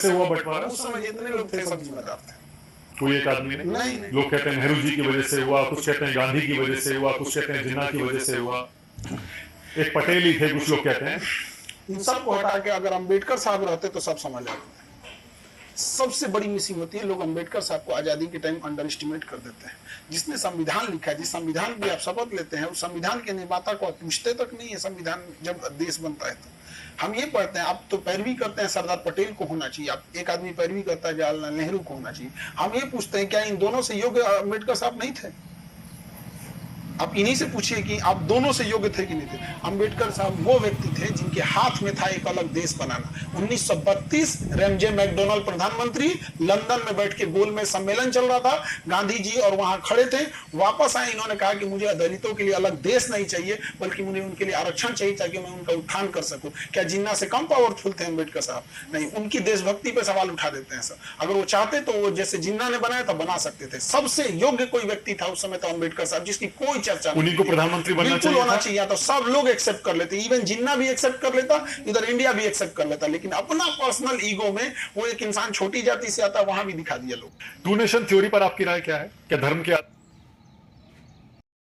से हुआ बंटवारा? उस समय जितने लोग थे सब जिम्मेदार थे। कोई एक आदमी नहीं? लोग कहते हैं नेहरू जी की वजह से हुआ, कुछ कहते हैं गांधी की वजह से हुआ, कुछ कहते हैं जिन्ना की वजह से हुआ, एक पटेल ही थे कुछ लोग कहते हैं। इन सबको हटा के अगर अंबेडकर साहब रहते तो सब समझ आते। सबसे बड़ी मिसिंग होती है, लोग अंबेडकर साहब को आजादी के टाइम अंडर एस्टिमेट कर देते हैं। जिसने संविधान लिखा है, जिस संविधान की आप शपथ लेते हैं, उस संविधान के निर्माता को आप पूछते तक नहीं है। संविधान जब देश बनता है तो हम ये पढ़ते हैं, आप तो पैरवी करते हैं सरदार पटेल को होना चाहिए, आप एक आदमी पैरवी करता है जवाहरलाल नेहरू को होना चाहिए। हम ये पूछते हैं क्या इन दोनों से योग्य अंबेडकर साहब नहीं थे? आप इन्हीं से पूछिए कि आप दोनों से योग्य थे कि नहीं थे। अंबेडकर साहब वो व्यक्ति थे जिनके हाथ में था एक अलग देश बनाना। 1932 रेमजे मैकडोनाल्ड प्रधानमंत्री, लंदन में बैठ के गोल में सम्मेलन चल रहा था, गांधी जी और वहां खड़े थे। वापस आए, इन्होंने कहा कि मुझे दलितों के लिए अलग देश नहीं चाहिए, बल्कि मुझे उनके लिए आरक्षण चाहिए ताकि मैं उनका उत्थान कर सकूं। क्या जिन्ना से कम पावरफुल थे अंबेडकर साहब? नहीं, उनकी देशभक्ति पे सवाल उठा देते हैं सर। अगर वो चाहते तो वो जैसे जिन्ना ने बनाया था बना सकते थे। सबसे योग्य कोई व्यक्ति था उस समय तो अंबेडकर साहब, जिसकी कोई उन्हीं को प्रधानमंत्री बनना चाहिए तो सब लोग एक्सेप्ट कर लेते, इवन जिन्ना भी एक्सेप्ट कर लेता, इधर इंडिया भी एक्सेप्ट कर लेता। लेकिन अपना पर्सनल ईगो में वो एक इंसान छोटी जाति से आता, वहां भी दिखा दिया लोग। टू नेशन थ्योरी पर आपकी राय क्या है? क्या धर्म के